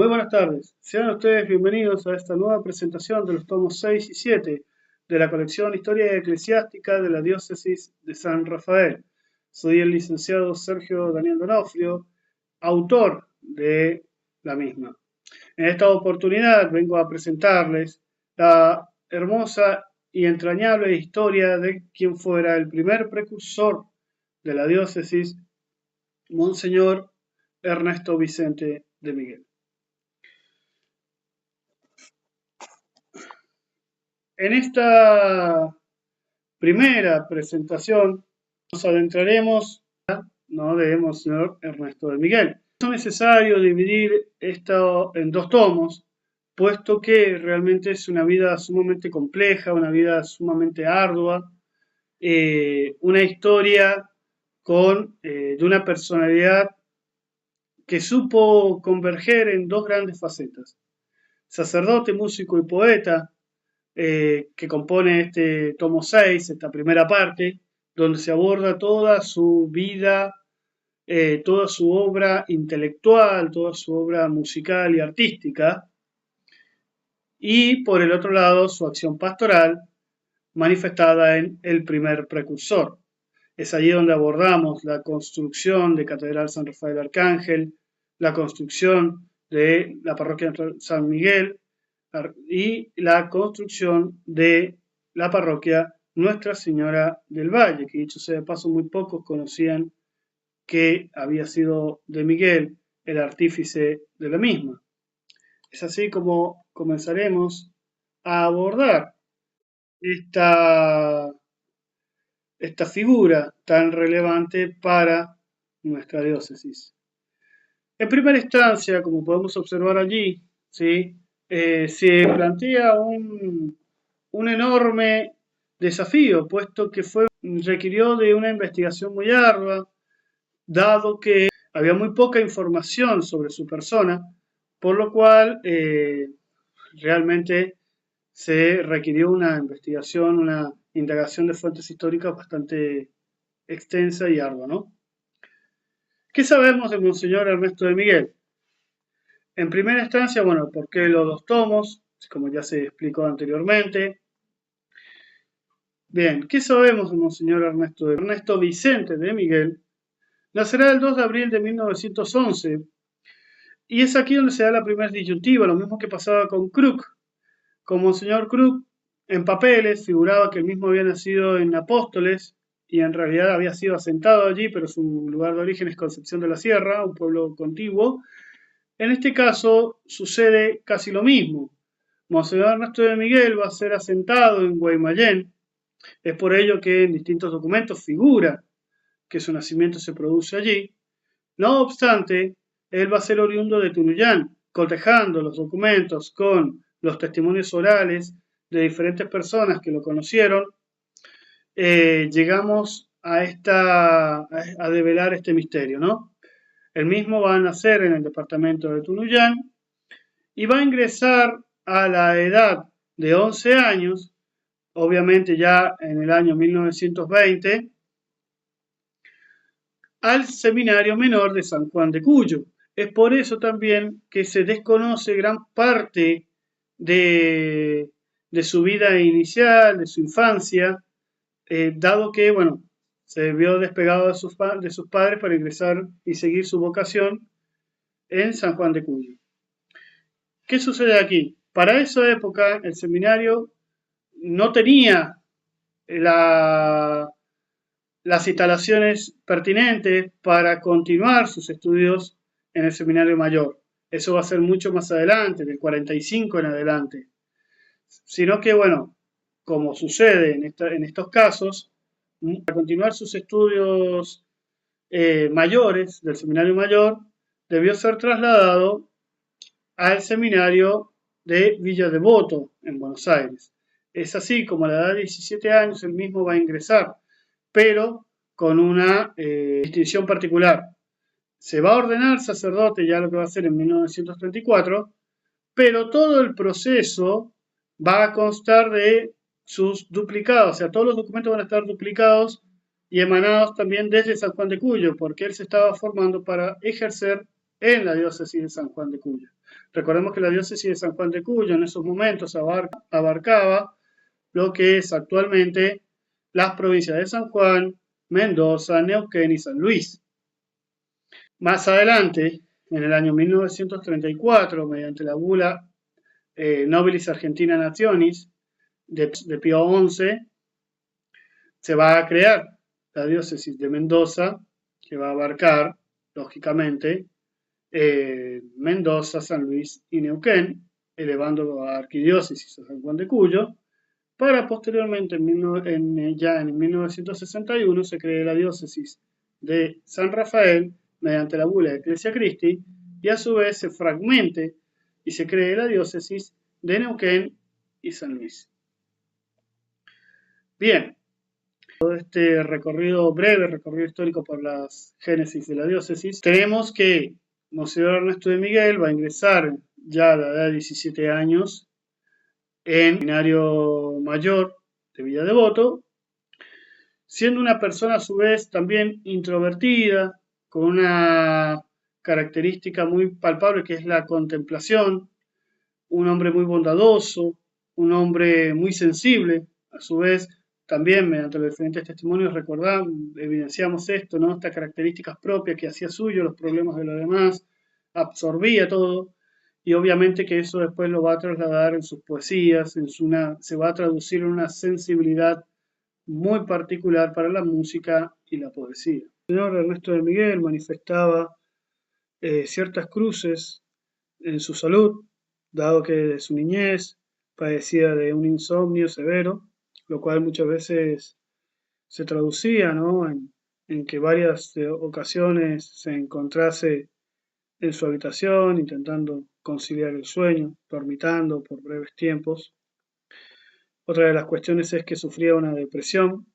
Muy buenas tardes, sean ustedes bienvenidos a esta nueva presentación de los tomos 6 y 7 de la colección Historia Eclesiástica de la Diócesis de San Rafael. Soy el licenciado Sergio Daniel Donofrio, autor de la misma. En esta oportunidad vengo a presentarles la hermosa y entrañable historia de quien fuera el primer precursor de la diócesis, Monseñor Ernesto Vicente de Miguel. En esta primera presentación nos adentraremos de Monseñor Ernesto de Miguel. Es necesario dividir esto en dos tomos, puesto que realmente es una vida sumamente compleja, una vida sumamente ardua, una historia de una personalidad que supo converger en dos grandes facetas: sacerdote, músico y poeta, que compone este tomo 6, esta primera parte, donde se aborda toda su vida, toda su obra intelectual, toda su obra musical y artística, y por el otro lado su acción pastoral manifestada en el primer precursor. Es allí donde abordamos la construcción de Catedral San Rafael Arcángel, la construcción de la parroquia San Miguel, y la construcción de la parroquia Nuestra Señora del Valle, que dicho sea de paso muy pocos conocían que había sido de Miguel el artífice de la misma. Es así como comenzaremos a abordar esta figura tan relevante para nuestra diócesis. En primera instancia, como podemos observar allí, ¿sí? Se plantea un enorme desafío, puesto que requirió de una investigación muy ardua, dado que había muy poca información sobre su persona, por lo cual realmente se requirió una investigación, una indagación de fuentes históricas bastante extensa y ardua, ¿no? ¿Qué sabemos de Monseñor Ernesto de Miguel? En primera instancia, bueno, ¿por qué los dos tomos? Como ya se explicó anteriormente. Bien, ¿qué sabemos de Monseñor Ernesto Vicente de Miguel? Nacerá el 2 de abril de 1911, y es aquí donde se da la primera disyuntiva, lo mismo que pasaba con Kruk. Con Monseñor Kruk, en papeles, figuraba que el mismo había nacido en Apóstoles, y en realidad había sido asentado allí, pero su lugar de origen es Concepción de la Sierra, un pueblo contiguo. En este caso sucede casi lo mismo. Monseñor Ernesto de Miguel va a ser asentado en Guaymallén. Es por ello que en distintos documentos figura que su nacimiento se produce allí. No obstante, él va a ser oriundo de Tunuyán, cotejando los documentos con los testimonios orales de diferentes personas que lo conocieron. Llegamos a develar este misterio, ¿no? El mismo va a nacer en el departamento de Tunuyán y va a ingresar a la edad de 11 años, obviamente ya en el año 1920, al Seminario Menor de San Juan de Cuyo. Es por eso también que se desconoce gran parte de su vida inicial, de su infancia, dado que, bueno, se vio despegado de sus padres para ingresar y seguir su vocación en San Juan de Cuyo. ¿Qué sucede aquí? Para esa época el seminario no tenía las instalaciones pertinentes para continuar sus estudios en el seminario mayor. Eso va a ser mucho más adelante, del 45 en adelante. Sino que, bueno, como sucede en estos casos, para continuar sus estudios mayores del seminario mayor, debió ser trasladado al seminario de Villa Devoto, en Buenos Aires. Es así como a la edad de 17 años él mismo va a ingresar, pero con una distinción particular. Se va a ordenar sacerdote, ya lo que va a hacer en 1934, pero todo el proceso va a constar de sus duplicados, o sea, todos los documentos van a estar duplicados y emanados también desde San Juan de Cuyo, porque él se estaba formando para ejercer en la diócesis de San Juan de Cuyo. Recordemos que la diócesis de San Juan de Cuyo en esos momentos abarcaba lo que es actualmente las provincias de San Juan, Mendoza, Neuquén y San Luis. Más adelante, en el año 1934, mediante la bula Nobilis Argentina Nationis de Pío XI, se va a crear la diócesis de Mendoza, que va a abarcar, lógicamente, Mendoza, San Luis y Neuquén, elevando a arquidiócesis a San Juan de Cuyo, para posteriormente, ya en 1961, se cree la diócesis de San Rafael mediante la bula de Ecclesia Christi, y a su vez se fragmente y se cree la diócesis de Neuquén y San Luis. Bien, todo este breve recorrido histórico por las génesis de la diócesis, tenemos que Monseñor Ernesto de Miguel va a ingresar ya a la edad de 17 años en el seminario mayor de Villa Devoto, siendo una persona a su vez también introvertida, con una característica muy palpable que es la contemplación, un hombre muy bondadoso, un hombre muy sensible, a su vez también mediante los diferentes testimonios evidenciamos esto, ¿no? Estas características propias que hacía suyo, los problemas de los demás, absorbía todo, y obviamente que eso después lo va a trasladar en sus poesías, se va a traducir en una sensibilidad muy particular para la música y la poesía. El señor Ernesto de Miguel manifestaba ciertas cruces en su salud, dado que desde su niñez padecía de un insomnio severo, lo cual muchas veces se traducía, ¿no? en que varias ocasiones se encontrase en su habitación intentando conciliar el sueño, dormitando por breves tiempos. Otra de las cuestiones es que sufría una depresión,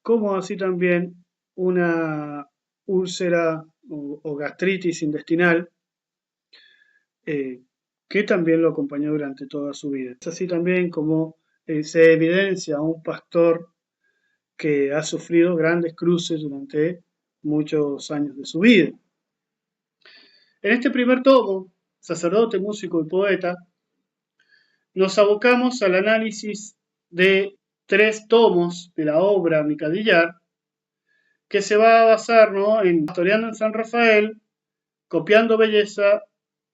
como así también una úlcera o gastritis intestinal, que también lo acompañó durante toda su vida. Es así también como se evidencia a un pastor que ha sufrido grandes cruces durante muchos años de su vida. En este primer tomo, Sacerdote, Músico y Poeta, nos abocamos al análisis de 3 tomos de la obra Micadillar, que se va a basar, ¿no?, en Pastoreando en San Rafael, Copiando Belleza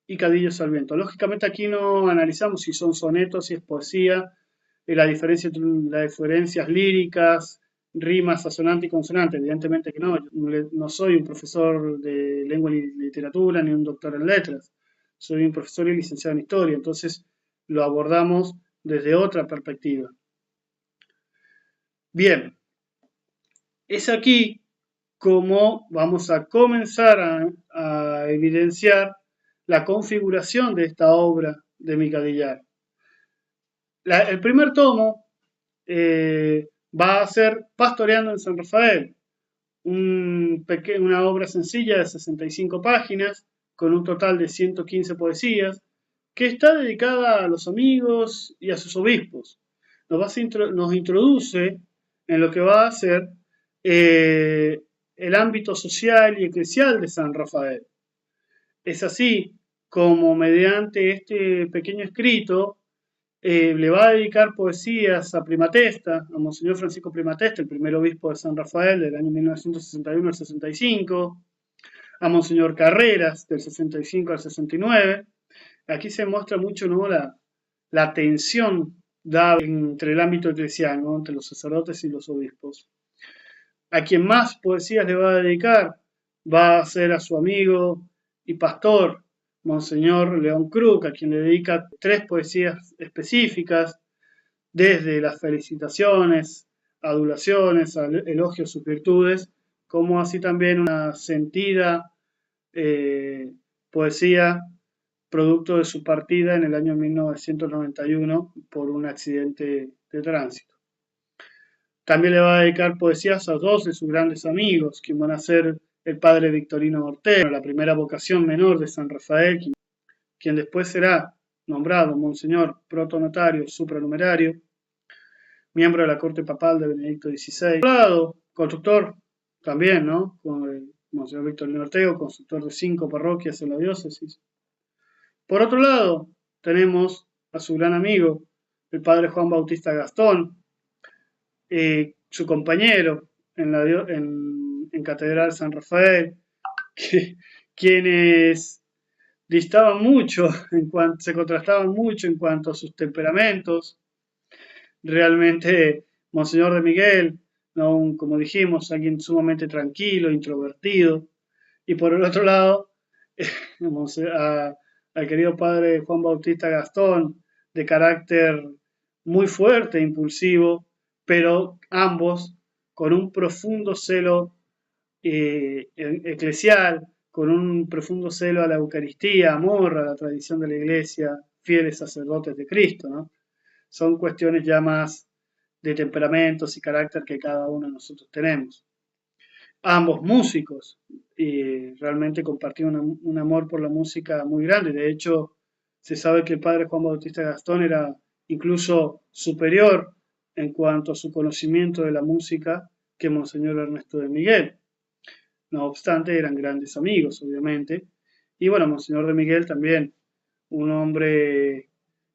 y Cadillos al Viento. Lógicamente aquí no analizamos si son sonetos, si es poesía, las diferencias líricas, rimas asonante y consonante. Evidentemente que no, no soy un profesor de lengua y literatura ni un doctor en letras, soy un profesor y licenciado en historia, entonces lo abordamos desde otra perspectiva. Bien, es aquí como vamos a comenzar a evidenciar la configuración de esta obra de Micadillar. El primer tomo va a ser Pastoreando en San Rafael, una obra sencilla de 65 páginas, con un total de 115 poesías, que está dedicada a los amigos y a sus obispos. Nos introduce en lo que va a ser el ámbito social y eclesial de San Rafael. Es así como mediante este pequeño escrito le va a dedicar poesías a Primatesta, a Monseñor Francisco Primatesta, el primer obispo de San Rafael del año 1961 al 65, a Monseñor Carreras del 65 al 69. Aquí se muestra mucho, ¿no?, la tensión dada entre el ámbito eclesial, ¿no?, entre los sacerdotes y los obispos. A quien más poesías le va a dedicar va a ser a su amigo y pastor, Monseñor León Krug, a quien le dedica 3 poesías específicas, desde las felicitaciones, adulaciones, elogios a sus virtudes, como así también una sentida poesía producto de su partida en el año 1991 por un accidente de tránsito. También le va a dedicar poesías a 2 de sus grandes amigos, quien van a ser el padre Victorino Ortega, la primera vocación menor de San Rafael, quien después será nombrado Monseñor protonotario supranumerario, miembro de la corte papal de Benedicto XVI. Por otro lado, constructor también, ¿no?, con el Monseñor Victorino Ortega, constructor de 5 parroquias en la diócesis. Por otro lado, tenemos a su gran amigo, el padre Juan Bautista Gastón, su compañero en Catedral San Rafael, que, quienes distaban mucho, se contrastaban mucho en cuanto a sus temperamentos. Realmente, Monseñor de Miguel, ¿no? Como dijimos, alguien sumamente tranquilo, introvertido. Y por el otro lado, al querido padre Juan Bautista Gastón, de carácter muy fuerte, impulsivo, pero ambos con un profundo celo eclesial, con un profundo celo a la Eucaristía, amor a la tradición de la Iglesia, fieles sacerdotes de Cristo, ¿no? Son cuestiones ya más de temperamentos y carácter que cada uno de nosotros tenemos. Ambos músicos, y realmente compartían un amor por la música muy grande. De hecho, se sabe que el padre Juan Bautista Gastón era incluso superior en cuanto a su conocimiento de la música que Monseñor Ernesto de Miguel. No obstante, eran grandes amigos, obviamente. Y bueno, Monseñor de Miguel también, un hombre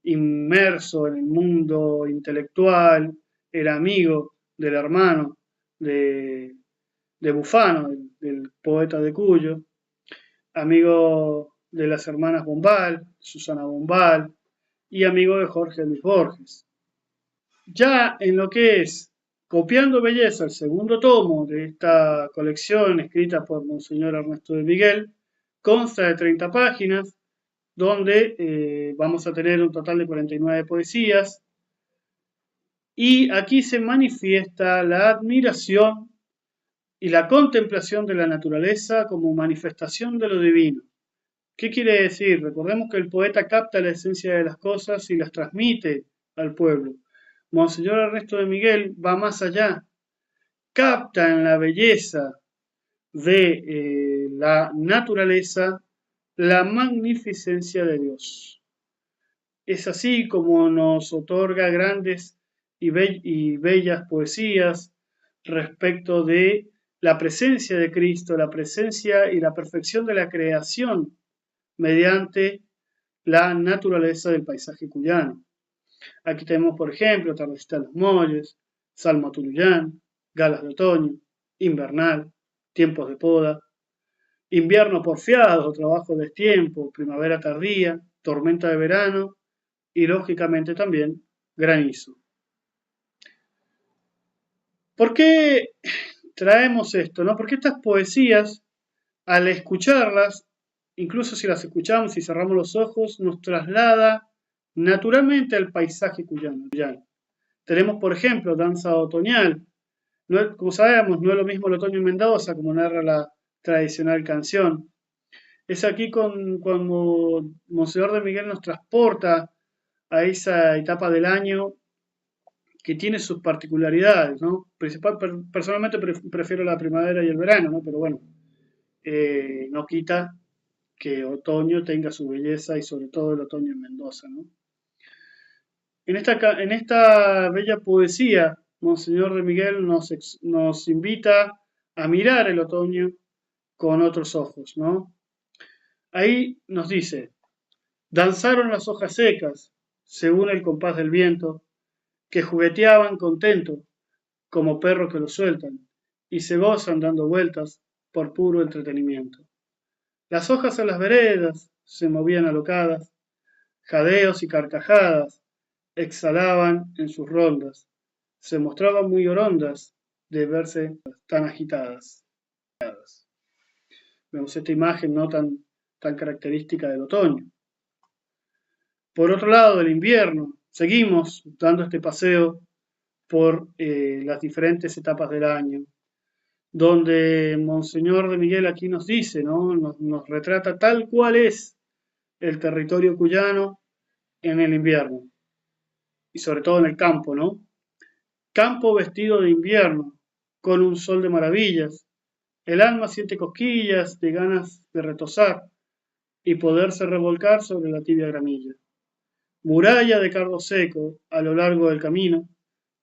inmerso en el mundo intelectual, era amigo del hermano de, de Bufano, del poeta de Cuyo, amigo de las hermanas Bombal, Susana Bombal, y amigo de Jorge Luis Borges. Ya en lo que es Copiando Belleza, el segundo tomo de esta colección escrita por Monseñor Ernesto de Miguel, consta de 30 páginas, donde vamos a tener un total de 49 poesías, y aquí se manifiesta la admiración y la contemplación de la naturaleza como manifestación de lo divino. ¿Qué quiere decir? Recordemos que el poeta capta la esencia de las cosas y las transmite al pueblo. Monseñor Ernesto de Miguel va más allá, capta en la belleza de la naturaleza la magnificencia de Dios. Es así como nos otorga grandes y bellas poesías respecto de la presencia de Cristo, la presencia y la perfección de la creación mediante la naturaleza del paisaje cuyano. Aquí tenemos, por ejemplo, Tardecita en los Molles, Salmo a Tunuyán, Galas de Otoño, Invernal, Tiempos de Poda, Invierno porfiado, Trabajo de Destiempo, Primavera tardía, Tormenta de verano y, lógicamente, también Granizo. ¿Por qué traemos esto? ¿No? Porque estas poesías, al escucharlas, incluso si las escuchamos y cerramos los ojos, nos traslada naturalmente al paisaje cuyano. Tenemos, por ejemplo, Danza Otoñal. No, como sabemos, no es lo mismo el otoño en Mendoza, como narra la tradicional canción. Es aquí cuando Monseñor de Miguel nos transporta a esa etapa del año que tiene sus particularidades, ¿no? Personalmente prefiero la primavera y el verano, ¿no? Pero bueno, no quita que otoño tenga su belleza y sobre todo el otoño en Mendoza, ¿no? En esta bella poesía, Monseñor de Miguel nos invita a mirar el otoño con otros ojos, ¿no? Ahí nos dice, danzaron las hojas secas, según el compás del viento, que jugueteaban contentos, como perros que lo sueltan, y se gozan dando vueltas por puro entretenimiento. Las hojas en las veredas se movían alocadas, jadeos y carcajadas exhalaban en sus rondas, se mostraban muy orondas de verse tan agitadas. Vemos esta imagen no tan característica del otoño. Por otro lado, del invierno, seguimos dando este paseo por las diferentes etapas del año, donde Monseñor de Miguel aquí nos dice, ¿no? Nos retrata tal cual es el territorio cuyano en el invierno, y sobre todo en el campo, ¿no? Campo vestido de invierno, con un sol de maravillas, el alma siente cosquillas de ganas de retozar y poderse revolcar sobre la tibia gramilla. Muralla de cardo seco a lo largo del camino,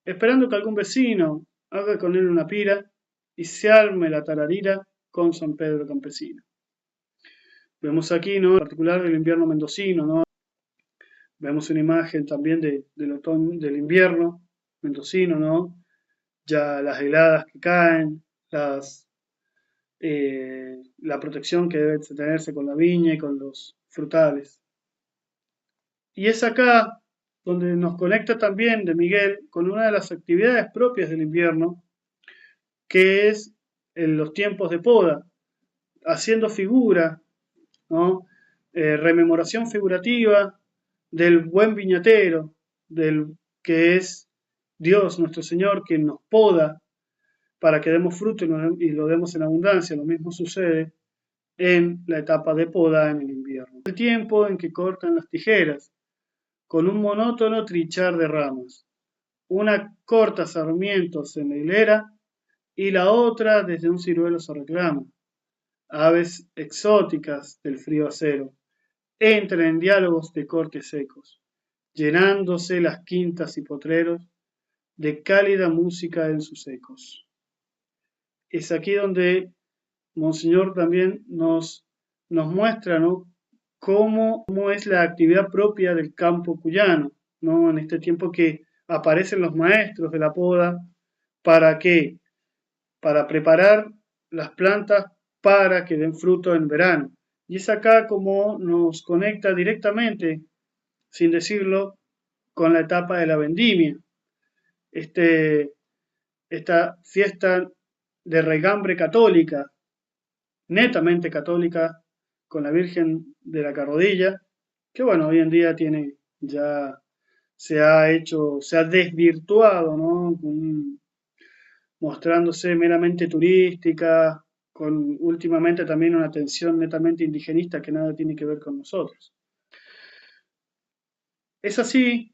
esperando que algún vecino haga con él una pira y se arme la tararira con San Pedro Campesino. Vemos aquí, ¿no? En particular del invierno mendocino, ¿no? Vemos una imagen también del otoño, del invierno mendocino, ¿no? Ya las heladas que caen, la protección que debe tenerse con la viña y con los frutales. Y es acá donde nos conecta también de Miguel con una de las actividades propias del invierno, que es en los tiempos de poda, haciendo figura, ¿no? Rememoración figurativa del buen viñatero, del que es Dios nuestro Señor, quien nos poda para que demos fruto y lo demos en abundancia. Lo mismo sucede en la etapa de poda en el invierno. El tiempo en que cortan las tijeras, con un monótono trinchar de ramas. Una corta sarmientos en la hilera y la otra desde un ciruelo se reclama. Aves exóticas del frío acero entran en diálogos de cortes secos, llenándose las quintas y potreros de cálida música en sus ecos. Es aquí donde Monseñor también nos muestra, ¿no? cómo es la actividad propia del campo cuyano, ¿no? En este tiempo que aparecen los maestros de la poda, ¿para qué? Para preparar las plantas para que den fruto en verano. Y es acá como nos conecta directamente, sin decirlo, con la etapa de la vendimia. Esta fiesta de regambre católica, netamente católica, con la Virgen de la Carrodilla, que bueno, hoy en día tiene ya se ha desvirtuado, ¿no? Mostrándose meramente turística, con últimamente también una atención netamente indigenista que nada tiene que ver con nosotros. Es así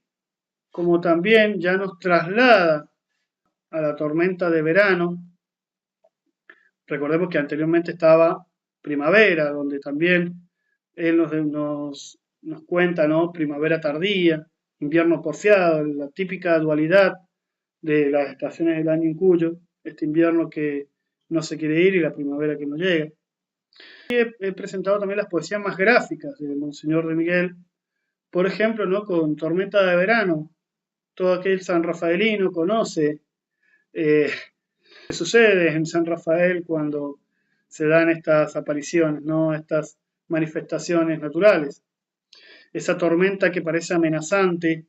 como también ya nos traslada a la tormenta de verano. Recordemos que anteriormente estaba primavera, donde también él nos cuenta, ¿no? Primavera tardía, invierno porfiado, la típica dualidad de las estaciones del año en Cuyo, este invierno que no se quiere ir y la primavera que no llega. He presentado también las poesías más gráficas de Monseñor de Miguel, por ejemplo, ¿no? Con Tormenta de Verano, todo aquel San Rafaelino conoce eh, qué sucede en San Rafael cuando se dan estas apariciones, ¿no? Estas manifestaciones naturales. Esa tormenta que parece amenazante,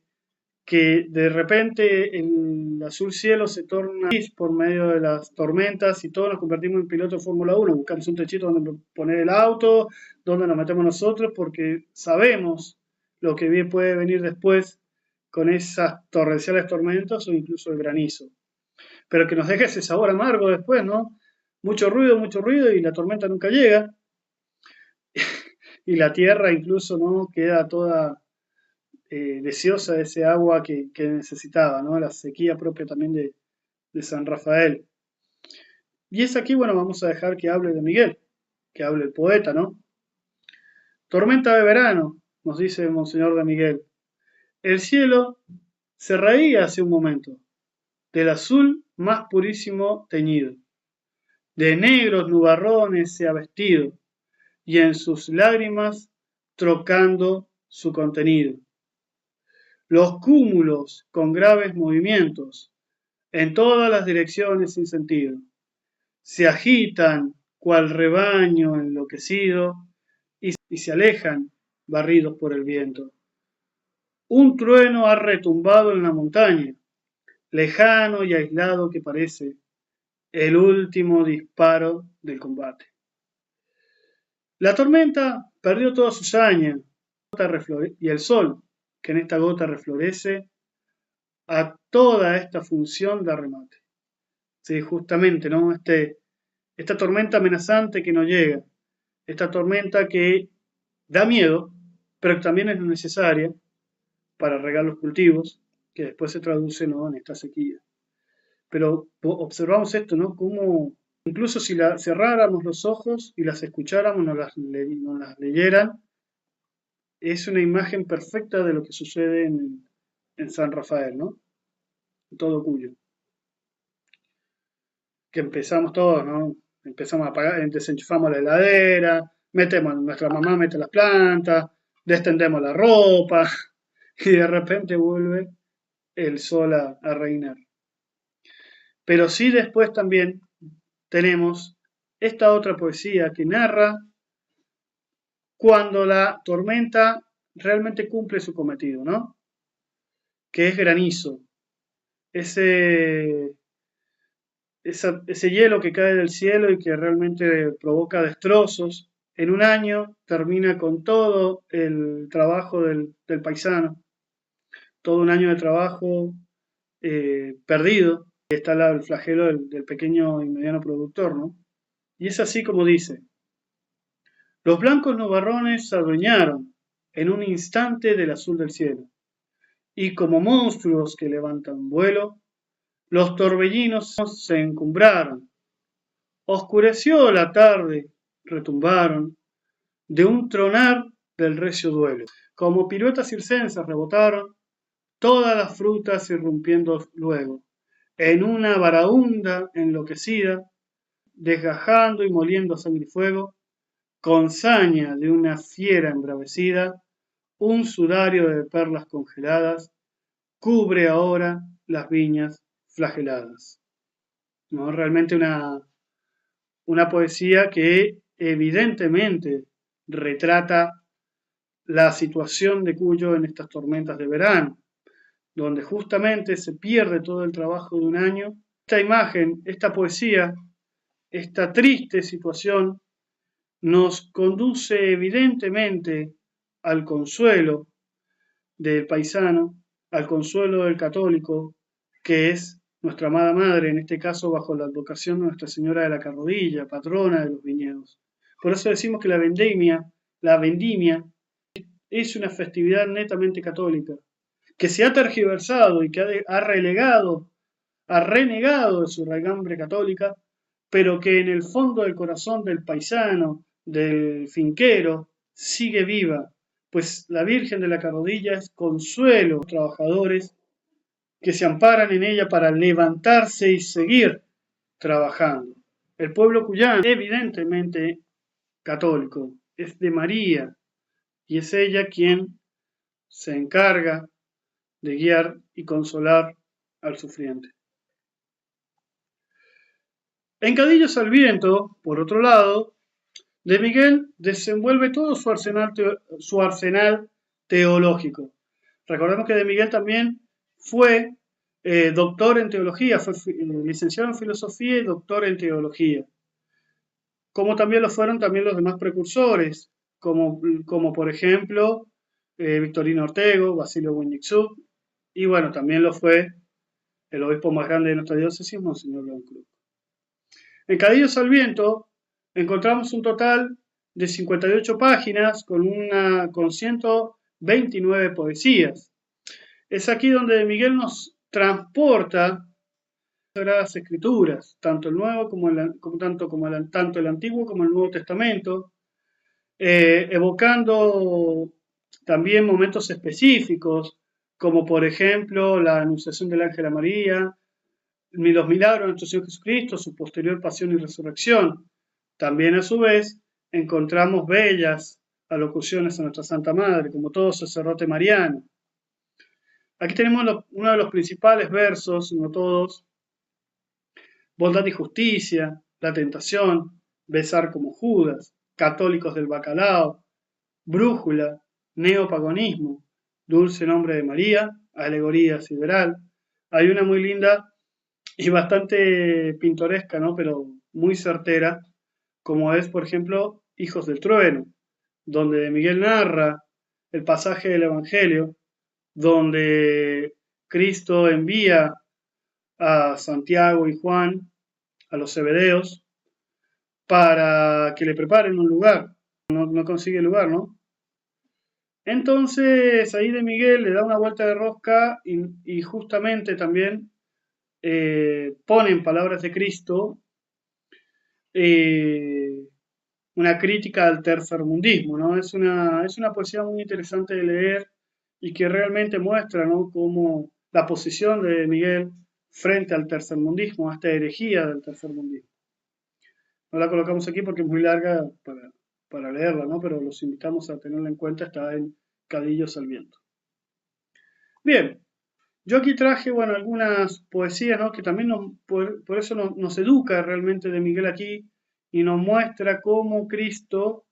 que de repente el azul cielo se torna gris por medio de las tormentas y todos nos convertimos en pilotos de Fórmula 1, buscamos un techito donde poner el auto, donde nos metemos nosotros, porque sabemos lo que bien puede venir después con esas torrenciales tormentas o incluso el granizo. Pero que nos deje ese sabor amargo después, ¿no? Mucho ruido y la tormenta nunca llega y la tierra incluso no queda toda deseosa de ese agua que necesitaba, ¿no? La sequía propia también de San Rafael. Y es aquí, bueno, vamos a dejar que hable de Miguel, que hable el poeta, ¿no? Tormenta de verano, nos dice Monseñor de Miguel. El cielo se reía hace un momento, del azul más purísimo teñido. De negros nubarrones se ha vestido, y en sus lágrimas trocando su contenido. Los cúmulos con graves movimientos, en todas las direcciones sin sentido, se agitan cual rebaño enloquecido y se alejan barridos por el viento. Un trueno ha retumbado en la montaña, lejano y aislado que parece el último disparo del combate. La tormenta perdió toda su saña y el sol, que en esta gota reflorece, a toda esta función de remate. Sí, justamente, ¿no? Esta tormenta amenazante que no llega, esta tormenta que da miedo, pero que también es necesaria para regar los cultivos, que después se traduce, ¿no? En esta sequía. Pero observamos esto, ¿no? Como incluso si cerráramos los ojos y las escucháramos, nos las leyeran, es una imagen perfecta de lo que sucede en San Rafael, ¿no? En todo Cuyo. Que empezamos todos, ¿no? Empezamos a apagar, desenchufamos la heladera, nuestra mamá mete las plantas, destendemos la ropa y de repente vuelve el sol a reinar. Pero sí después también tenemos esta otra poesía que narra cuando la tormenta realmente cumple su cometido, ¿no? Que es granizo, ese, ese hielo que cae del cielo y que realmente provoca destrozos. En un año termina con todo el trabajo del paisano, todo un año de trabajo perdido. Está el flagelo del pequeño y mediano productor, ¿no? Y es así como dice: los blancos nubarrones se adueñaron en un instante del azul del cielo, y como monstruos que levantan vuelo, los torbellinos se encumbraron. Oscureció la tarde, retumbaron de un tronar del recio duelo. Como piruetas circenses rebotaron todas las frutas irrumpiendo luego, en una baraúnda enloquecida, desgajando y moliendo a sangre y fuego, con saña de una fiera embravecida, un sudario de perlas congeladas cubre ahora las viñas flageladas. ¿No? Realmente una poesía que evidentemente retrata la situación de Cuyo en estas tormentas de verano, donde justamente se pierde todo el trabajo de un año. Esta imagen, esta poesía, esta triste situación nos conduce evidentemente al consuelo del paisano, al consuelo del católico, que es nuestra amada madre, en este caso bajo la advocación de Nuestra Señora de la Carrodilla, patrona de los viñedos. Por eso decimos que la vendimia es una festividad netamente católica, que se ha tergiversado y que ha renegado de su raigambre católica, pero que en el fondo del corazón del paisano, del finquero, sigue viva, pues la Virgen de la Carrodilla es consuelo a los trabajadores que se amparan en ella para levantarse y seguir trabajando. El pueblo cuyano, evidentemente católico, es de María y es ella quien se encarga de guiar y consolar al sufriente. En Cadillos al viento, por otro lado, de Miguel desenvuelve todo su arsenal teológico. Recordemos que de Miguel también fue doctor en teología, fue licenciado en filosofía y doctor en teología, como también lo fueron también los demás precursores, como por ejemplo Victorino Ortego, Basilio Buñuel, y bueno, también lo fue el obispo más grande de nuestra diócesis, Monseñor León Cruz. En Cadillos al viento encontramos un total de 58 páginas con 129 poesías. Es aquí donde Miguel nos transporta las Sagradas Escrituras, tanto el Nuevo tanto el Antiguo como el Nuevo Testamento, evocando también momentos específicos, como por ejemplo la Anunciación del Ángel a María, los milagros de nuestro Señor Jesucristo, su posterior pasión y resurrección. También a su vez encontramos bellas alocuciones a nuestra Santa Madre, como todo sacerdote mariano. Aquí tenemos uno de los principales versos, no todos: bondad y justicia, la tentación, besar como Judas, católicos del bacalao, brújula, neopaganismo, dulce nombre de María, alegoría sideral. Hay una muy linda y bastante pintoresca, ¿no? Pero muy certera, como es, por ejemplo, Hijos del Trueno, donde Miguel narra el pasaje del Evangelio, donde Cristo envía a Santiago y Juan, a los Zebedeos, para que le preparen un lugar. No consigue lugar, ¿no? Entonces ahí de Miguel le da una vuelta de rosca y justamente también ponen palabras de Cristo una crítica al tercermundismo, ¿no? Es una poesía muy interesante de leer y que realmente muestra, ¿no?, cómo la posición de Miguel frente al tercermundismo, a esta herejía del tercermundismo. No la colocamos aquí porque es muy larga para para leerla, ¿no? Pero los invitamos a tenerla en cuenta, está en Cadillos al Viento. Bien, yo aquí traje, bueno, algunas poesías, ¿no? Que también por eso nos educa realmente de Miguel aquí y nos muestra cómo Cristo,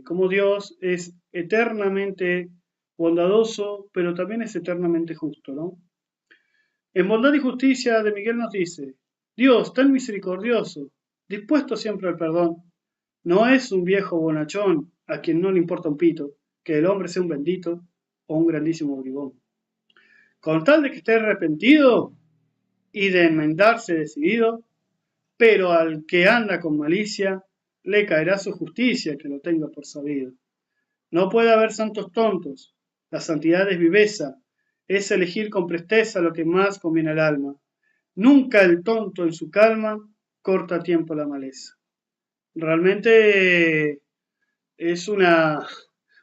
cómo Dios es eternamente bondadoso, pero también es eternamente justo, ¿no? En Bondad y Justicia de Miguel nos dice, Dios tan misericordioso, dispuesto siempre al perdón, no es un viejo bonachón a quien no le importa un pito, que el hombre sea un bendito o un grandísimo bribón. Con tal de que esté arrepentido y de enmendarse decidido, pero al que anda con malicia, le caerá su justicia que lo tenga por sabido. No puede haber santos tontos, la santidad es viveza, es elegir con presteza lo que más conviene al alma. Nunca el tonto en su calma corta a tiempo la maleza. Realmente es una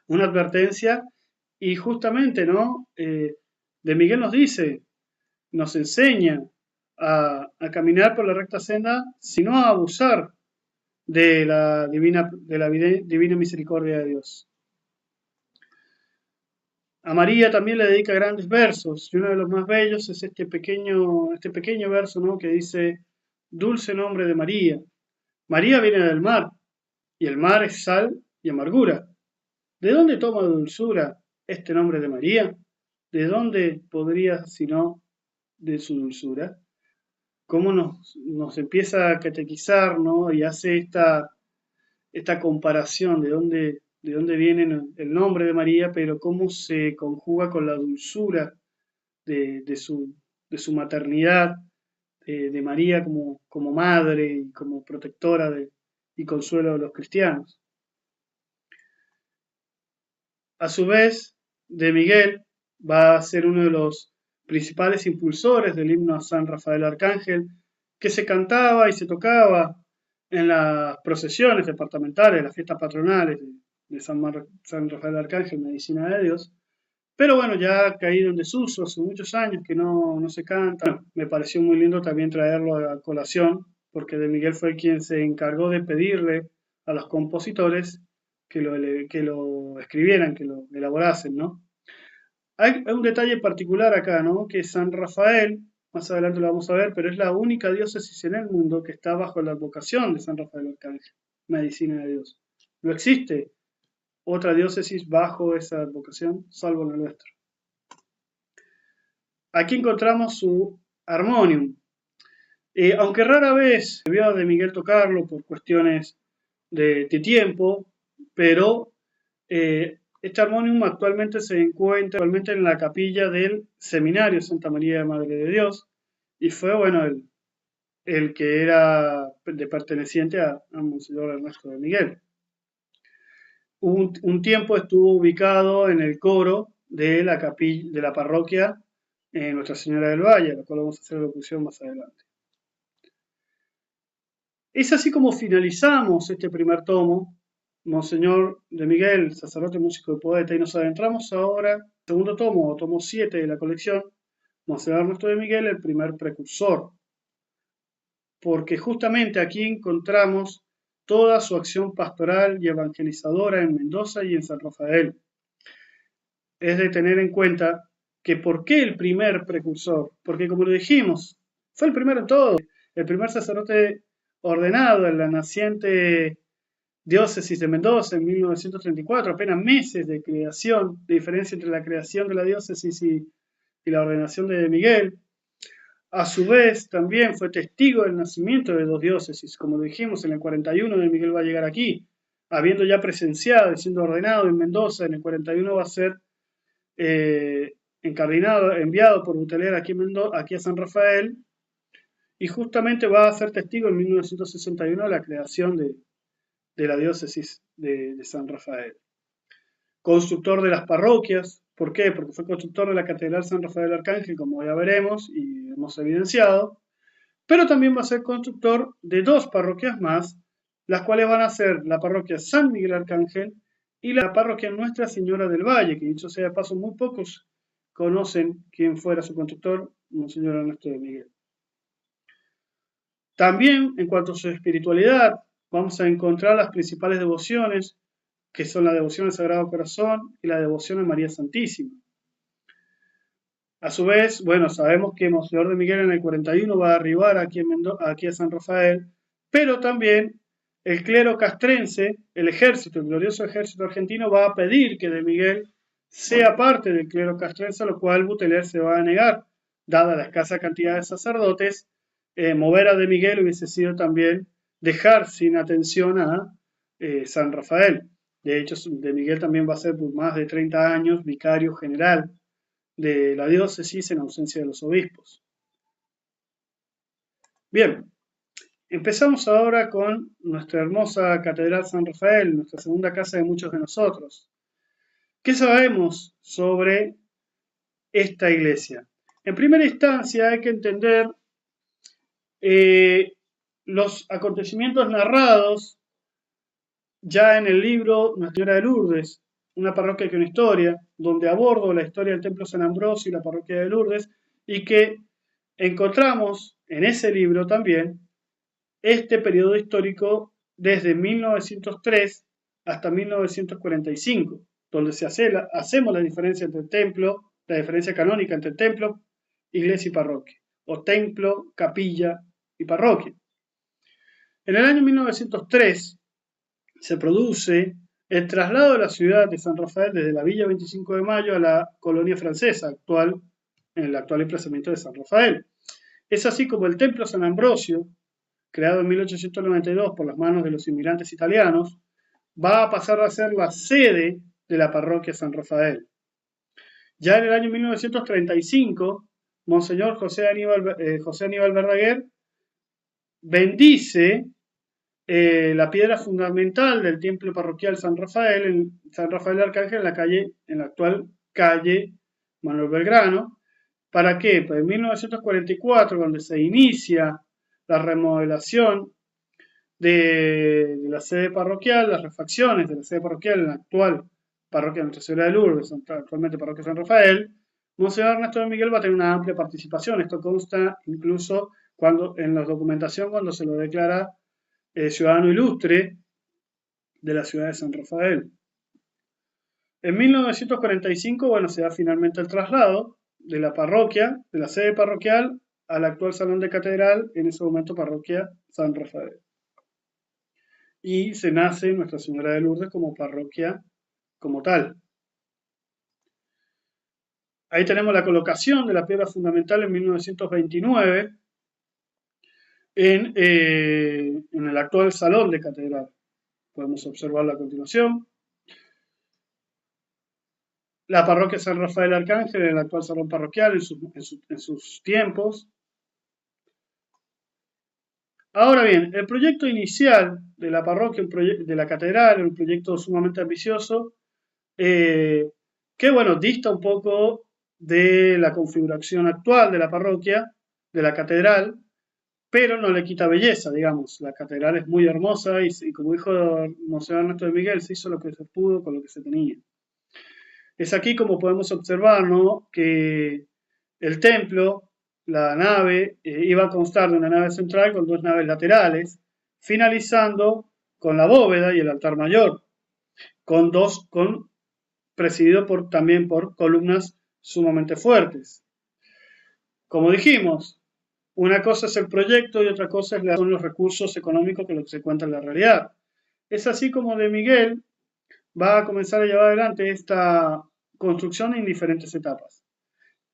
advertencia y justamente, ¿no? De Miguel nos dice, nos enseña a caminar por la recta senda, sino a abusar de la divina misericordia de Dios. A María también le dedica grandes versos, y uno de los más bellos es este pequeño verso, ¿no? Que dice, dulce nombre de María. María viene del mar, y el mar es sal y amargura. ¿De dónde toma dulzura este nombre de María? ¿De dónde podría, sino de su dulzura? Cómo nos empieza a catequizar, ¿no? Y hace esta comparación de dónde viene el nombre de María, pero cómo se conjuga con la dulzura de su maternidad, de María como madre y como protectora y consuelo de los cristianos. A su vez, de Miguel va a ser uno de los principales impulsores del himno a San Rafael Arcángel, que se cantaba y se tocaba en las procesiones departamentales, las fiestas patronales de San Rafael Arcángel, Medicina de Dios. Pero bueno, ya ha caído en desuso hace muchos años que no se canta. Bueno, me pareció muy lindo también traerlo a colación, porque de Miguel fue quien se encargó de pedirle a los compositores que lo escribieran, que lo elaborasen, ¿no? Hay un detalle particular acá, ¿no? Que San Rafael, más adelante lo vamos a ver, pero es la única diócesis en el mundo que está bajo la advocación de San Rafael Arcángel, Medicina de Dios. No existe otra diócesis bajo esa advocación, salvo la nuestra. Aquí encontramos su Harmonium. Aunque rara vez se vio de Miguel tocarlo por cuestiones de tiempo, pero este Harmonium actualmente se encuentra en la capilla del Seminario Santa María de Madre de Dios y fue, bueno, el que era perteneciente a Monseñor Ernesto de Miguel. Un tiempo estuvo ubicado en el coro de la capilla de la parroquia Nuestra Señora del Valle, a la cual vamos a hacer locución más adelante. Es así como finalizamos este primer tomo, Monseñor de Miguel, sacerdote, músico y poeta, y nos adentramos ahora al segundo tomo, o tomo 7 de la colección, Monseñor Ernesto de Miguel, el primer precursor, porque justamente aquí encontramos toda su acción pastoral y evangelizadora en Mendoza y en San Rafael. Es de tener en cuenta que ¿por qué el primer precursor? Porque como lo dijimos, fue el primero en todo, el primer sacerdote ordenado en la naciente diócesis de Mendoza en 1934, apenas meses de creación, de diferencia entre la creación de la diócesis y la ordenación de Miguel. A su vez, también fue testigo del nacimiento de dos diócesis, como dijimos, en el 41 de Miguel va a llegar aquí, habiendo ya presenciado y siendo ordenado en Mendoza, en el 41 va a ser encardinado, enviado por Buteler aquí a San Rafael, y justamente va a ser testigo en 1961 de la creación de la diócesis de San Rafael. Constructor de las parroquias, ¿por qué? Porque fue constructor de la Catedral San Rafael Arcángel, como ya veremos y hemos evidenciado, pero también va a ser constructor de dos parroquias más, las cuales van a ser la parroquia San Miguel Arcángel y la parroquia Nuestra Señora del Valle, que dicho sea de paso, muy pocos conocen quién fuera su constructor, Monseñor Ernesto de Miguel. También, en cuanto a su espiritualidad, vamos a encontrar las principales devociones, que son la devoción al Sagrado Corazón y la devoción a María Santísima. A su vez, bueno, sabemos que Monseñor de Miguel en el 41 va a arribar aquí a San Rafael, pero también el clero castrense, el ejército, el glorioso ejército argentino, va a pedir que de Miguel sea parte del clero castrense, a lo cual Buteler se va a negar, dada la escasa cantidad de sacerdotes. Mover a de Miguel hubiese sido también dejar sin atención a San Rafael. De hecho, de Miguel también va a ser por más de 30 años vicario general de la diócesis en ausencia de los obispos. Bien, empezamos ahora con nuestra hermosa Catedral San Rafael, nuestra segunda casa de muchos de nosotros. ¿Qué sabemos sobre esta iglesia? En primera instancia hay que entender los acontecimientos narrados ya en el libro Nuestra Señora de Lourdes, una parroquia que una historia, donde abordo la historia del Templo San Ambrosio y la parroquia de Lourdes, y que encontramos en ese libro también este periodo histórico desde 1903 hasta 1945, donde hacemos la diferencia entre el templo, la diferencia canónica entre templo, iglesia y parroquia, o templo, capilla y parroquia. En el año 1903 se produce el traslado de la ciudad de San Rafael desde la Villa 25 de Mayo a la colonia francesa actual, en el actual emplazamiento de San Rafael. Es así como el Templo San Ambrosio, creado en 1892 por las manos de los inmigrantes italianos, va a pasar a ser la sede de la parroquia San Rafael. Ya en el año 1935, Monseñor José Aníbal Verdaguer bendice la piedra fundamental del templo parroquial San Rafael de Arcángel en la actual calle Manuel Belgrano. ¿Para qué? Pues en 1944, cuando se inicia la remodelación de la sede parroquial, las refacciones de la sede parroquial en la actual parroquia de Nuestra Señora de Lourdes, actualmente parroquia San Rafael, Monseñor Ernesto de Miguel va a tener una amplia participación. Esto consta incluso en la documentación cuando se lo declara ciudadano ilustre de la ciudad de San Rafael. En 1945, bueno, se da finalmente el traslado de la parroquia, de la sede parroquial, al actual salón de catedral, en ese momento parroquia San Rafael. Y se nace Nuestra Señora de Lourdes como parroquia como tal. Ahí tenemos la colocación de la piedra fundamental en 1929 en el actual salón de catedral. Podemos observarla a continuación. La parroquia San Rafael Arcángel en el actual salón parroquial en sus tiempos. Ahora bien, el proyecto inicial de la parroquia, de la catedral, un proyecto sumamente ambicioso, que bueno, dista un poco de la configuración actual de la parroquia, de la catedral, pero no le quita belleza, digamos. La catedral es muy hermosa y como dijo Monseñor Ernesto de Miguel, se hizo lo que se pudo con lo que se tenía. Es aquí como podemos observar, ¿no?, que el templo, la nave, iba a constar de una nave central con dos naves laterales, finalizando con la bóveda y el altar mayor, presidido también por columnas sumamente fuertes. Como dijimos, una cosa es el proyecto y otra cosa son los recursos económicos que se cuenta en la realidad. Es así como de Miguel va a comenzar a llevar adelante esta construcción en diferentes etapas.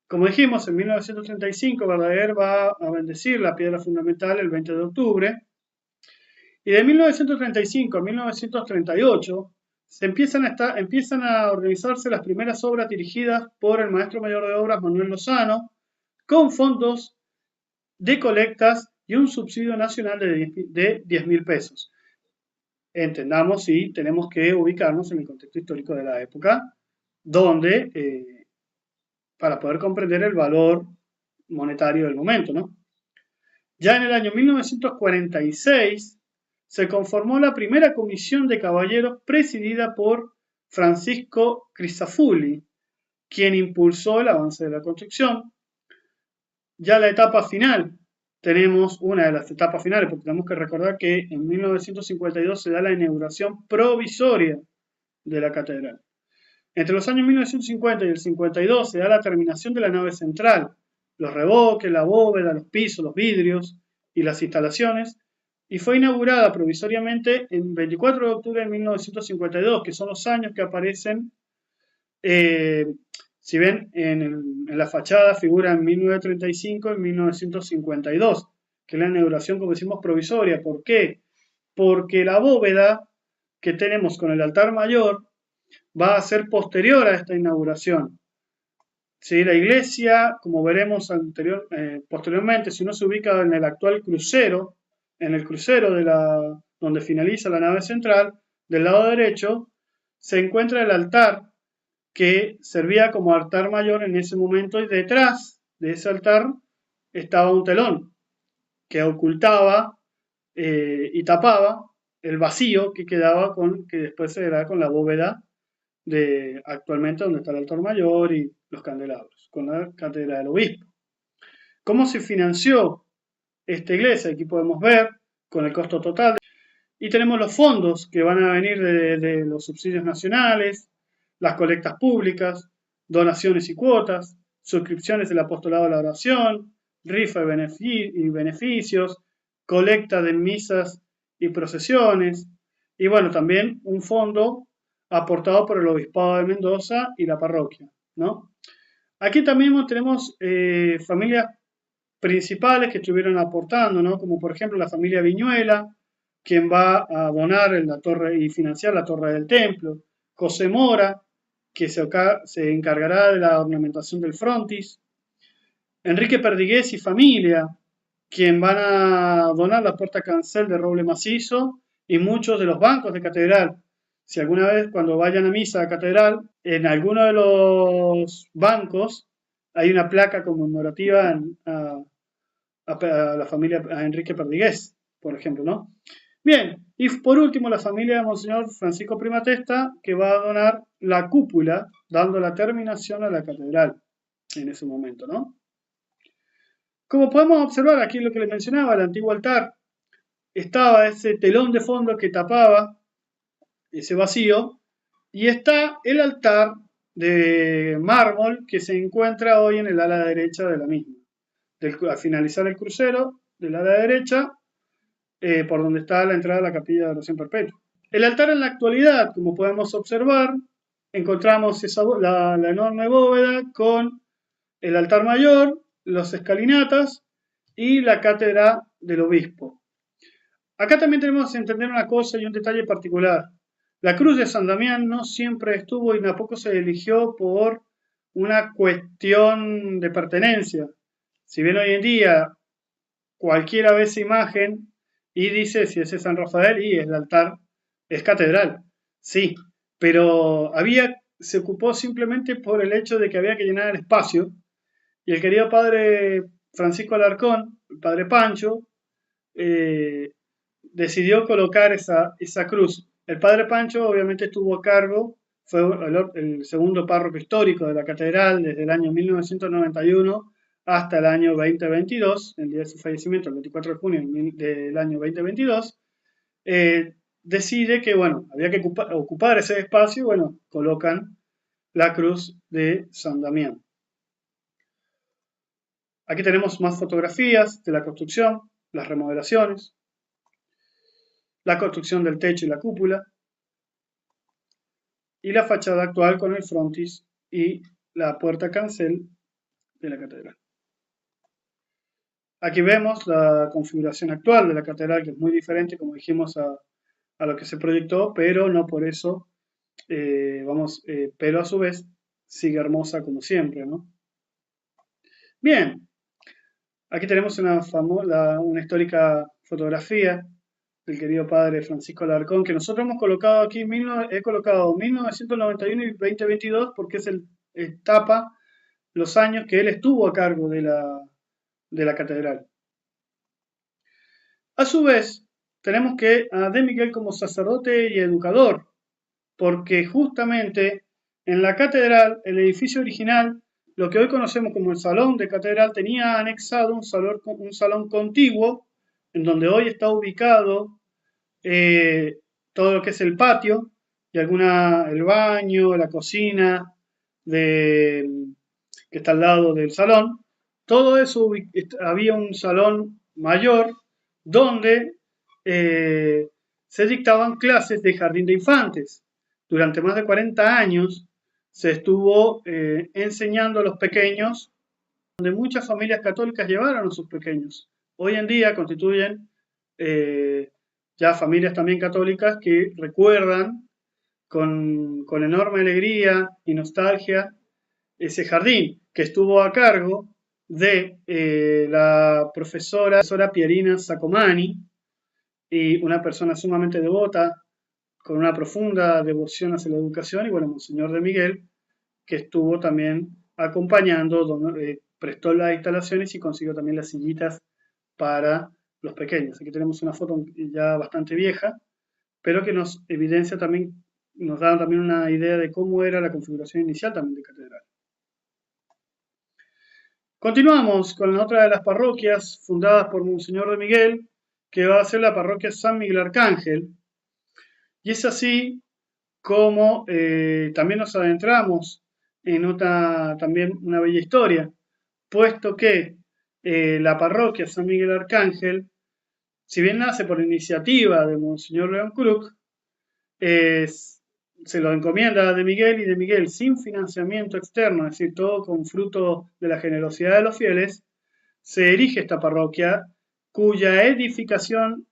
Como dijimos, en 1935 Verdaguer va a bendecir la piedra fundamental el 20 de octubre y de 1935 a 1938 empiezan a organizarse las primeras obras dirigidas por el maestro mayor de obras Manuel Lozano con fondos de colectas y un subsidio nacional de 10.000 pesos. Entendamos si tenemos que ubicarnos en el contexto histórico de la época, donde, para poder comprender el valor monetario del momento, ¿no? Ya en el año 1946 se conformó la primera comisión de caballeros presidida por Francisco Crisafulli, quien impulsó el avance de la construcción. Ya la etapa final tenemos una de las etapas finales, porque tenemos que recordar que en 1952 se da la inauguración provisoria de la catedral. Entre los años 1950 y el 52 se da la terminación de la nave central, los revoques, la bóveda, los pisos, los vidrios y las instalaciones, y fue inaugurada provisoriamente el 24 de octubre de 1952, que son los años que aparecen, si ven, en la fachada figura en 1935 y 1952, que es la inauguración, como decimos, provisoria. ¿Por qué? Porque la bóveda que tenemos con el altar mayor va a ser posterior a esta inauguración. ¿Sí? La iglesia, como veremos posteriormente, si uno se ubica en el actual crucero, en el crucero donde finaliza la nave central, del lado derecho, se encuentra el altar que servía como altar mayor en ese momento, y detrás de ese altar estaba un telón que ocultaba y tapaba el vacío que quedaba que después se da con la bóveda de actualmente donde está el altar mayor y los candelabros, con la cátedra del obispo. ¿Cómo se financió esta iglesia? Aquí podemos ver con el costo total. Y tenemos los fondos que van a venir de los subsidios nacionales, las colectas públicas, donaciones y cuotas, suscripciones del apostolado a la oración, rifa y beneficios, colecta de misas y procesiones, y bueno, también un fondo aportado por el Obispado de Mendoza y la parroquia, ¿no? Aquí también tenemos familias principales que estuvieron aportando, ¿no? Como por ejemplo la familia Viñuela, quien va a donar la torre y financiar la torre del templo, José Mora, que se encargará de la ornamentación del frontis, Enrique Perdigués y familia, quien van a donar la puerta cancel de roble macizo y muchos de los bancos de catedral. Si alguna vez cuando vayan a misa a catedral, en alguno de los bancos hay una placa conmemorativa a la familia, a Enrique Perdigués, por ejemplo, ¿no? Bien, y por último la familia de Monseñor Francisco Primatesta, que va a donar la cúpula, dando la terminación a la catedral en ese momento, ¿no? Como podemos observar, aquí lo que les mencionaba, el antiguo altar, estaba ese telón de fondo que tapaba ese vacío, y está el altar de mármol que se encuentra hoy en el ala derecha de la misma. Al finalizar el crucero, del ala derecha, por donde está la entrada de la capilla de oración perpetua. El altar en la actualidad, como podemos observar, encontramos la enorme bóveda con el altar mayor, los escalinatas y la cátedra del obispo. Acá también tenemos que entender una cosa y un detalle particular. La cruz de San Damián no siempre estuvo y tampoco se eligió por una cuestión de pertenencia. Si bien hoy en día cualquiera ve esa imagen y dice si ese es San Rafael y el altar es catedral, sí, pero se ocupó simplemente por el hecho de que había que llenar el espacio, y el querido padre Francisco Alarcón, el padre Pancho, decidió colocar esa cruz. El padre Pancho obviamente estuvo a cargo, fue el segundo párroco histórico de la catedral desde el año 1991 hasta el año 2022, el día de su fallecimiento, el 24 de junio del año 2022, decide que, bueno, había que ocupar ese espacio, bueno, colocan la cruz de San Damián. Aquí tenemos más fotografías de la construcción, las remodelaciones, la construcción del techo y la cúpula, y la fachada actual con el frontis y la puerta cancel de la catedral. Aquí vemos la configuración actual de la catedral, que es muy diferente, como dijimos, a lo que se proyectó, pero no por eso, pero a su vez sigue hermosa como siempre, ¿no? Bien, aquí tenemos una histórica fotografía del querido padre Francisco Alarcón, que nosotros hemos colocado aquí, he colocado 1991 y 2022 porque es el etapa, los años que él estuvo a cargo de la catedral. A su vez, tenemos a De Miguel como sacerdote y educador, porque justamente en la catedral, el edificio original, lo que hoy conocemos como el salón de catedral tenía anexado un salón contiguo, en donde hoy está ubicado eh, todo lo que es el patio y el baño, la cocina que está al lado del salón. Todo eso había un salón mayor donde se dictaban clases de jardín de infantes. Durante más de 40 años se estuvo enseñando a los pequeños, donde muchas familias católicas llevaron a sus pequeños. Hoy en día constituyen eh, ya familias también católicas que recuerdan con enorme alegría y nostalgia ese jardín que estuvo a cargo de la profesora Pierina Sacomani, y una persona sumamente devota, con una profunda devoción hacia la educación, y bueno, Monseñor de Miguel, que estuvo también acompañando, prestó las instalaciones y consiguió también las sillitas para los pequeños. Aquí tenemos una foto ya bastante vieja, pero que nos evidencia también, nos da también una idea de cómo era la configuración inicial también de catedral. Continuamos con la otra de las parroquias fundadas por Monseñor de Miguel, que va a ser la parroquia San Miguel Arcángel. Y es así como también nos adentramos en también una bella historia, puesto que la parroquia San Miguel Arcángel, si bien nace por iniciativa de Monseñor León Kruk, se lo encomienda de Miguel y de Miguel sin financiamiento externo, es decir, todo con fruto de la generosidad de los fieles, se erige esta parroquia cuya edificación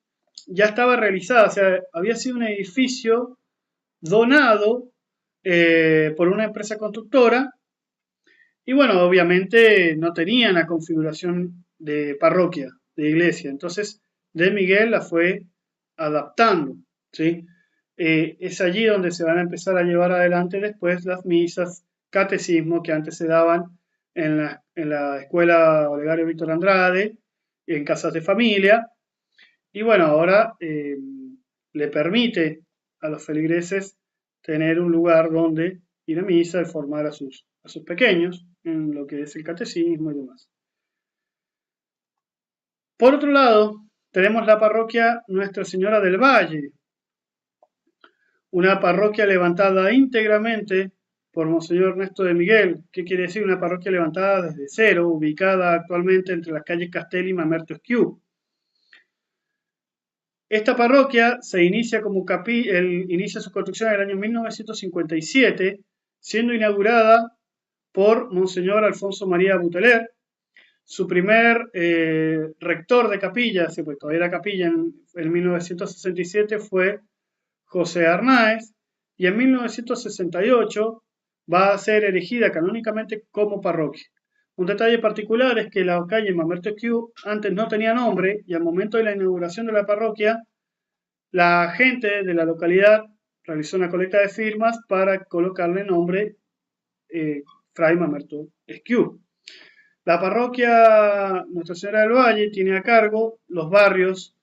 ya estaba realizada, o sea, había sido un edificio donado por una empresa constructora y bueno, obviamente no tenían la configuración de parroquia, de iglesia, entonces de Miguel la fue adaptando, ¿sí? Es allí donde se van a empezar a llevar adelante después las misas, catecismo que antes se daban en la escuela Olegario Víctor Andrade, en casas de familia, y bueno, ahora le permite a los feligreses tener un lugar donde ir a misa y formar a sus pequeños en lo que es el catecismo y demás. Por otro lado, tenemos la parroquia Nuestra Señora del Valle, una parroquia levantada íntegramente por Monseñor Ernesto de Miguel. ¿Qué quiere decir? Una parroquia levantada desde cero, ubicada actualmente entre las calles Castel y Mamerto Esquiú. Esta parroquia se inicia inicia su construcción en el año 1957, siendo inaugurada por Monseñor Alfonso María Buteler. Su primer rector de capilla, pues todavía era capilla en 1967, fue José Arnáez, y en 1968 va a ser erigida canónicamente como parroquia. Un detalle particular es que la calle Mamerto Esquiú antes no tenía nombre y al momento de la inauguración de la parroquia, la gente de la localidad realizó una colecta de firmas para colocarle nombre Fray Mamerto Esquiú. La parroquia Nuestra Señora del Valle tiene a cargo los barrios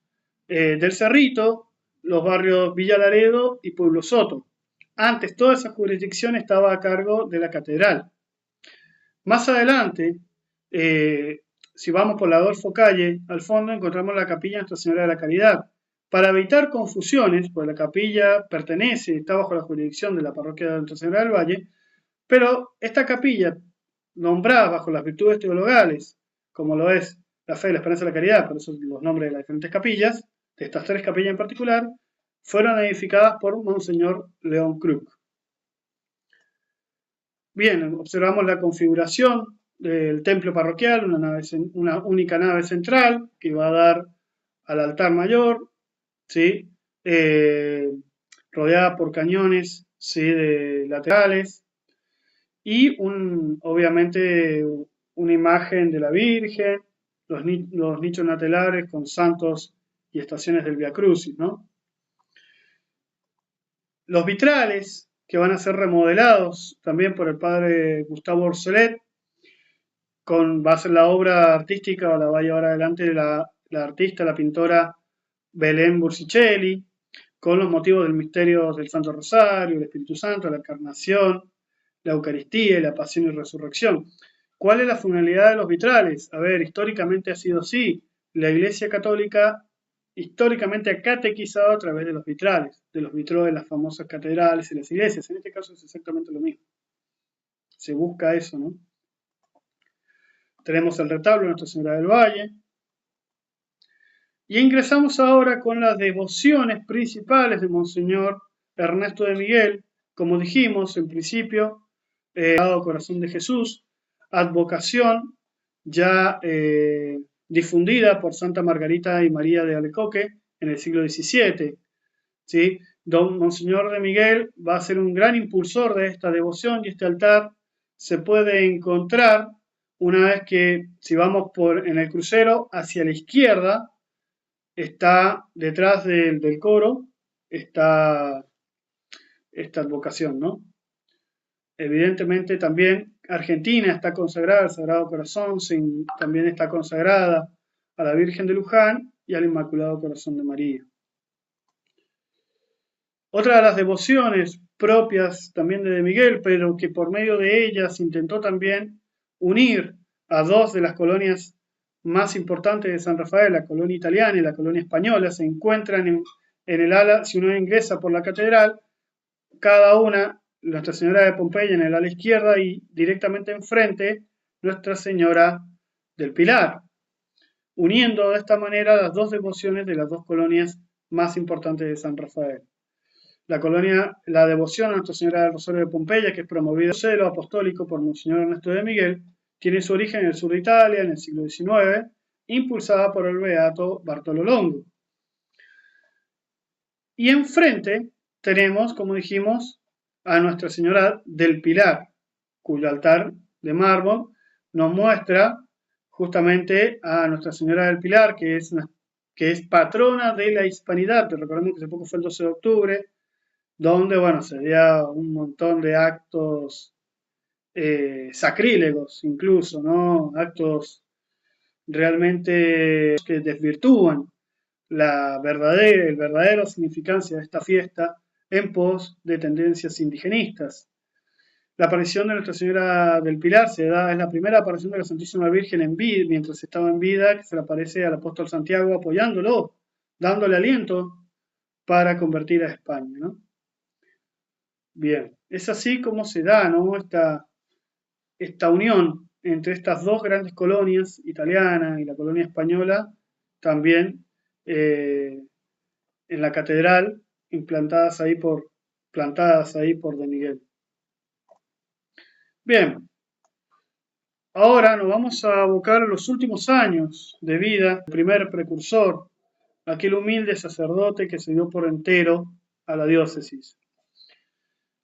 del Cerrito, los barrios Villa Laredo y Pueblo Soto. Antes toda esa jurisdicción estaba a cargo de la catedral. Más adelante, si vamos por la Adolfo Calle, al fondo encontramos la capilla Nuestra Señora de la Caridad. Para evitar confusiones, pues la capilla está bajo la jurisdicción de la parroquia de Nuestra Señora del Valle, pero esta capilla, nombrada bajo las virtudes teologales, como lo es la fe, la esperanza y la caridad, por eso los nombres de las diferentes capillas, de estas tres capillas en particular, fueron edificadas por Monseñor León Kruk. Bien, observamos la configuración del templo parroquial, una única nave central que va a dar al altar mayor, ¿sí? Rodeada por cañones, ¿sí? De laterales, y obviamente una imagen de la Virgen, los nichos natelares con santos y estaciones del Via Crucis, ¿no? Los vitrales, que van a ser remodelados también por el padre Gustavo Orcelet, va a ser la obra artística, la va a llevar adelante la artista, la pintora Belén Bursicelli, con los motivos del misterio del Santo Rosario, el Espíritu Santo, la Encarnación, la Eucaristía y la Pasión y Resurrección. ¿Cuál es la finalidad de los vitrales? A ver, históricamente ha sido así. La Iglesia Católica históricamente ha catequizado a través de los vitrales, de los vitrales de las famosas catedrales y las iglesias. En este caso es exactamente lo mismo. Se busca eso, ¿no? Tenemos el retablo de Nuestra Señora del Valle. Y ingresamos ahora con las devociones principales de Monseñor Ernesto de Miguel. Como dijimos en principio, Sagrado Corazón de Jesús, advocación ya difundida por Santa Margarita y María de Alecoque en el siglo XVII. ¿Sí? Don Monseñor de Miguel va a ser un gran impulsor de esta devoción y este altar se puede encontrar una vez que, si vamos en el crucero hacia la izquierda, está detrás del coro, está esta advocación, ¿no? Evidentemente también Argentina está consagrada al Sagrado Corazón, también está consagrada a la Virgen de Luján y al Inmaculado Corazón de María. Otra de las devociones propias también de Miguel, pero que por medio de ellas intentó también unir a dos de las colonias más importantes de San Rafael, la colonia italiana y la colonia española, se encuentran en el ala, si uno ingresa por la catedral, cada una, Nuestra Señora de Pompeya en el ala izquierda y directamente enfrente Nuestra Señora del Pilar, uniendo de esta manera las dos devociones de las dos colonias más importantes de San Rafael. La devoción a Nuestra Señora del Rosario de Pompeya, que es promovido celo apostólico por Monseñor Ernesto de Miguel, tiene su origen en el sur de Italia, en el siglo XIX, impulsada por el beato Bartolo Longo. Y enfrente tenemos, como dijimos, a Nuestra Señora del Pilar, cuyo altar de mármol nos muestra justamente a Nuestra Señora del Pilar, que es patrona de la hispanidad. Recordemos que hace poco fue el 12 de octubre, donde, bueno, se veía un montón de actos sacrílegos, incluso, ¿no? Actos realmente que desvirtúan el verdadero significancia de esta fiesta en pos de tendencias indigenistas. La aparición de Nuestra Señora del Pilar es la primera aparición de la Santísima Virgen en vida, mientras estaba en vida, que se le aparece al apóstol Santiago apoyándolo, dándole aliento para convertir a España, ¿no? Bien, es así como se da, ¿no? esta unión entre estas dos grandes colonias, italiana y la colonia española, también en la catedral, plantadas ahí por de Miguel. Bien, ahora nos vamos a abocar a los últimos años de vida del primer precursor, aquel humilde sacerdote que se dio por entero a la diócesis.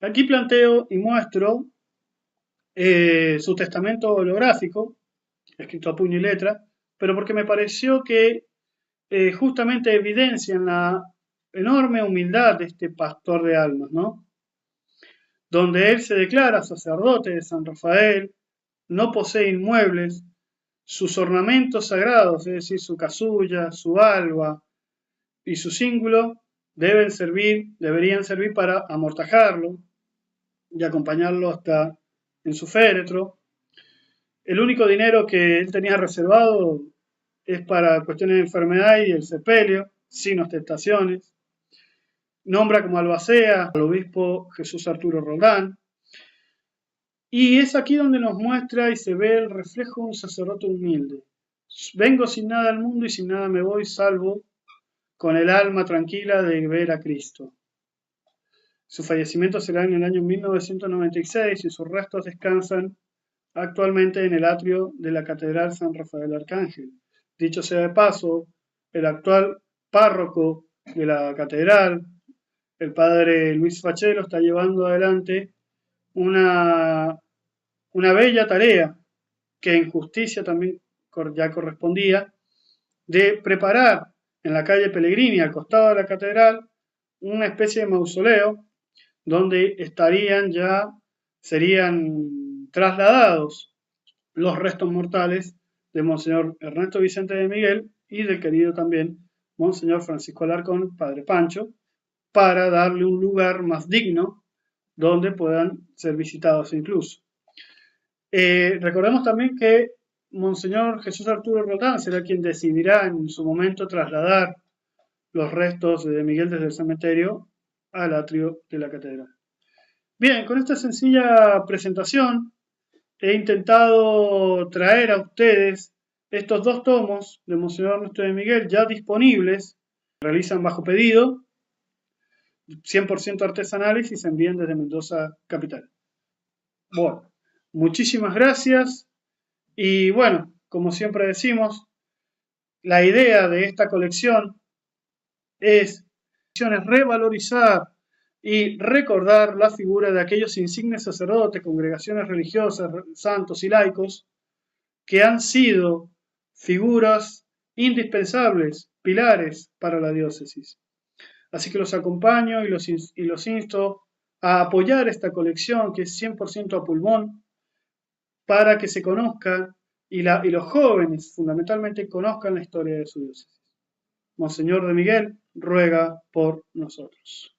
Aquí planteo y muestro su testamento holográfico, escrito a puño y letra, pero porque me pareció que justamente evidencian la enorme humildad de este pastor de almas, ¿no? Donde él se declara sacerdote de San Rafael, no posee inmuebles, sus ornamentos sagrados, es decir, su casulla, su alba y su cíngulo, deberían servir para amortajarlo y acompañarlo hasta en su féretro. El único dinero que él tenía reservado es para cuestiones de enfermedad y el sepelio, sin ostentaciones. Nombra como albacea al obispo Jesús Arturo Roldán. Y es aquí donde nos muestra y se ve el reflejo de un sacerdote humilde. Vengo sin nada al mundo y sin nada me voy, salvo con el alma tranquila de ver a Cristo. Su fallecimiento será en el año 1996 y sus restos descansan actualmente en el atrio de la Catedral San Rafael Arcángel. Dicho sea de paso, el actual párroco de la catedral, el padre Luis Fachelo, está llevando adelante una bella tarea que en justicia también ya correspondía, de preparar en la calle Pellegrini, al costado de la catedral, una especie de mausoleo donde serían trasladados los restos mortales de Monseñor Ernesto Vicente de Miguel y del querido también Monseñor Francisco Alarcón, Padre Pancho, para darle un lugar más digno donde puedan ser visitados incluso. Recordemos también que Monseñor Jesús Arturo Roldán será quien decidirá en su momento trasladar los restos de Miguel desde el cementerio al atrio de la catedral. Bien, con esta sencilla presentación he intentado traer a ustedes estos dos tomos de Monseñor Ernesto de Miguel ya disponibles, realizan bajo pedido, 100% artesanales y se envían desde Mendoza capital. Bueno, muchísimas gracias y bueno, como siempre decimos, la idea de esta colección es revalorizar y recordar la figura de aquellos insignes sacerdotes, congregaciones religiosas, santos y laicos que han sido figuras indispensables, pilares para la diócesis. Así que los acompaño y los insto a apoyar esta colección que es 100% a pulmón para que se conozca y los jóvenes fundamentalmente conozcan la historia de su diócesis. Monseñor de Miguel ruega por nosotros.